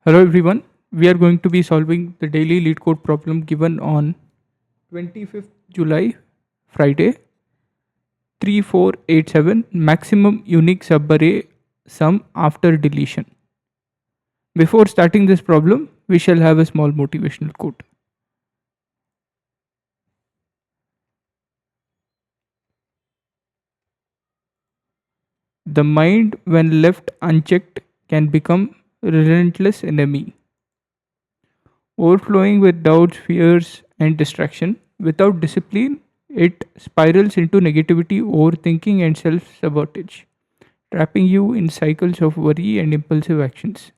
Hello everyone. We are going to be solving the daily lead code problem given on 25th July, Friday, 3487 maximum unique subarray sum after deletion. Before starting this problem, we shall have a small motivational quote. The mind, when left unchecked, can become relentless enemy, overflowing with doubts, fears, and distraction. Without discipline, it spirals into negativity, overthinking, and self sabotage, trapping you in cycles of worry and impulsive actions.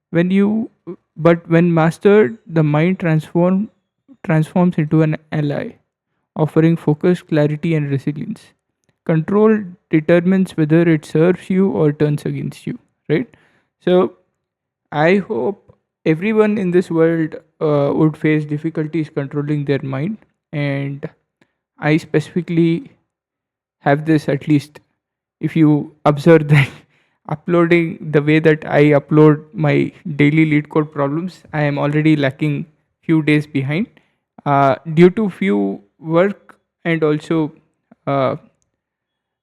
When you, but when mastered, the mind transforms into an ally, offering focus, clarity, and resilience. Control determines whether it serves you or turns against you, right? So I hope everyone in this world would face difficulties controlling their mind, and I specifically have this. At least if you observe that uploading the way that I upload my daily lead code problems, I am already lacking few days behind due to few work and also uh,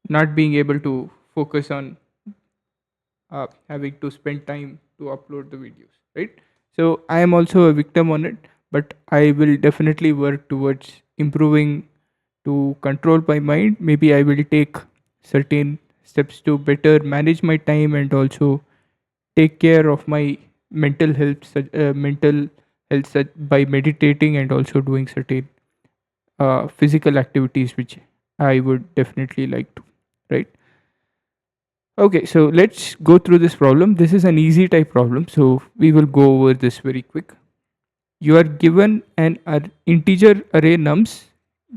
not being able to focus on having to spend time to upload the videos, right? So I am also a victim on it, but I will definitely work towards improving to control my mind. Maybe I will take certain steps to better manage my time and also take care of my mental health by meditating and also doing certain physical activities which I would definitely like to, right? Okay, so let's go through this problem. This is an easy type problem, so we will go over this very quick. You are given an integer array nums.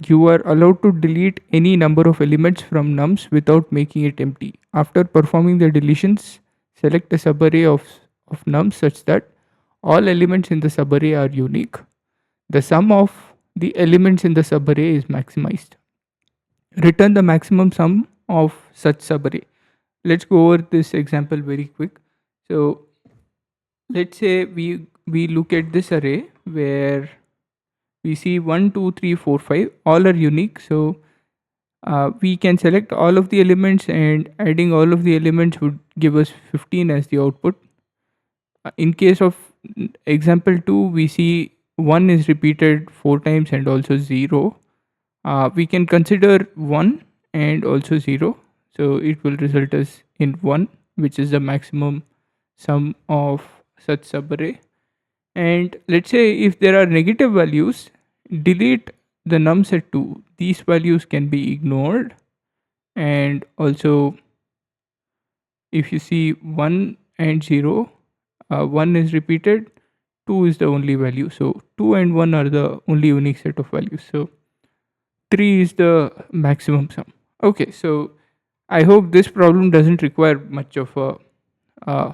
You are allowed to delete any number of elements from nums without making it empty. After performing the deletions, select a subarray of nums such that all elements in the subarray are unique. The sum of the elements in the subarray is maximized. Return the maximum sum of such subarray. Let's go over this example very quick. So let's say we look at this array where we see 1 2 3 4 5 all are unique. So we can select all of the elements, and adding all of the elements would give us 15 as the output. In case of example 2, we see 1 is repeated 4 times and also 0. We can consider 1 and also 0, so it will result us in 1, which is the maximum sum of such subarray. And let's say if there are negative values, delete the num set 2. These values can be ignored. And also, if you see 1 and 0, 1 is repeated, 2 is the only value. So 2 and 1 are the only unique set of values. So 3 is the maximum sum. Okay, so I hope this problem doesn't require much of a uh,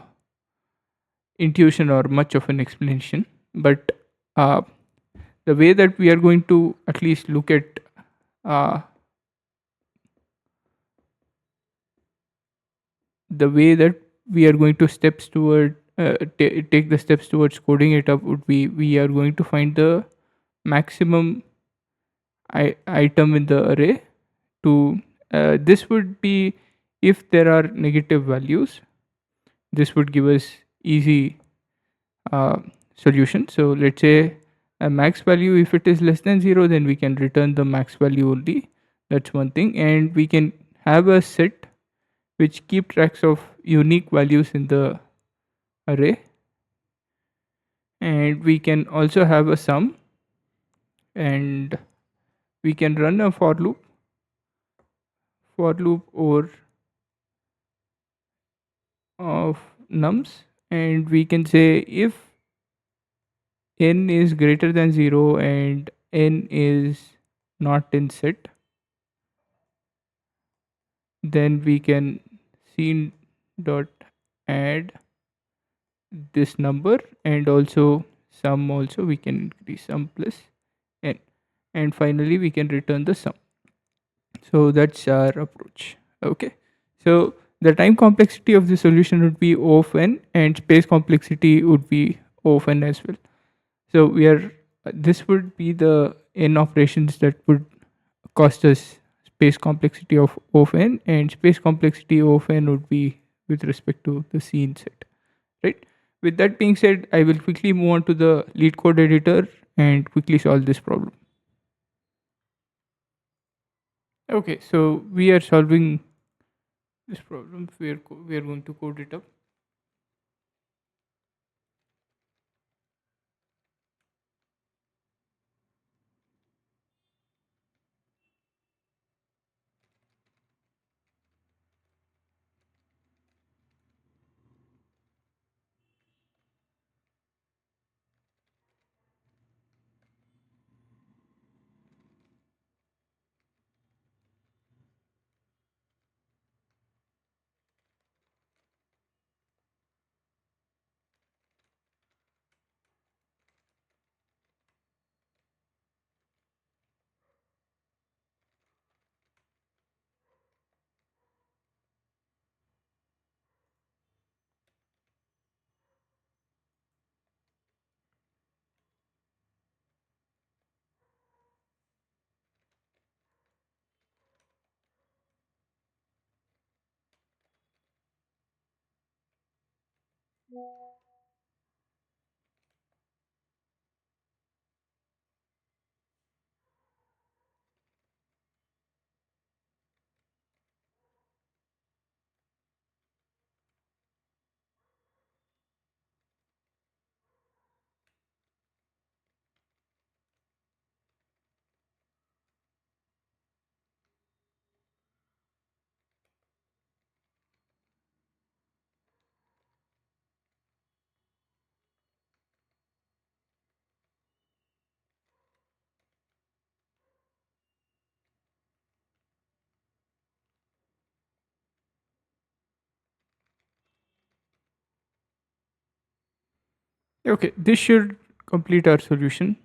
intuition or much of an explanation, but uh, the way that we are going to at least look at uh, the way that we are going to steps toward take the steps towards coding it up would be, we are going to find the maximum item in the array to this would be, if there are negative values, this would give us easy uh, solution. So let's say a max value, if it is less than 0, then we can return the max value only. That's one thing. And we can have a set which keep tracks of unique values in the array, and we can also have a sum, and we can run a for loop over of nums, and we can say if n is greater than 0 and n is not in set, then we can scene dot add this number, and also sum, also we can increase sum plus n, and finally we can return the sum. So that's our approach. Okay, so the time complexity of the solution would be O of n, and space complexity would be O of n as well. So we are this would be the n operations that would cost us space complexity of O of n, and space complexity O of n would be with respect to the scene set, right? With that being said, I will quickly move on to the lead code editor and quickly solve this problem. Okay, so we are solving this problem. We are going to code it up. Okay, this should complete our solution.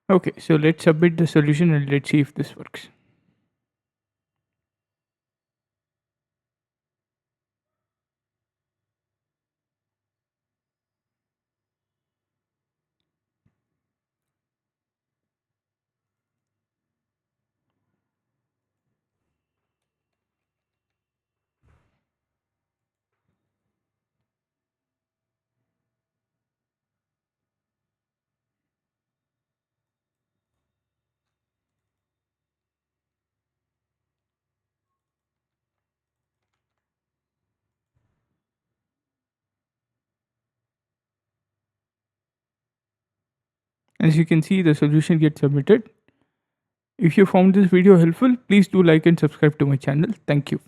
Okay, so let's submit the solution and let's see if this works. As you can see, the solution gets submitted. If you found this video helpful, please do like and subscribe to my channel. Thank you.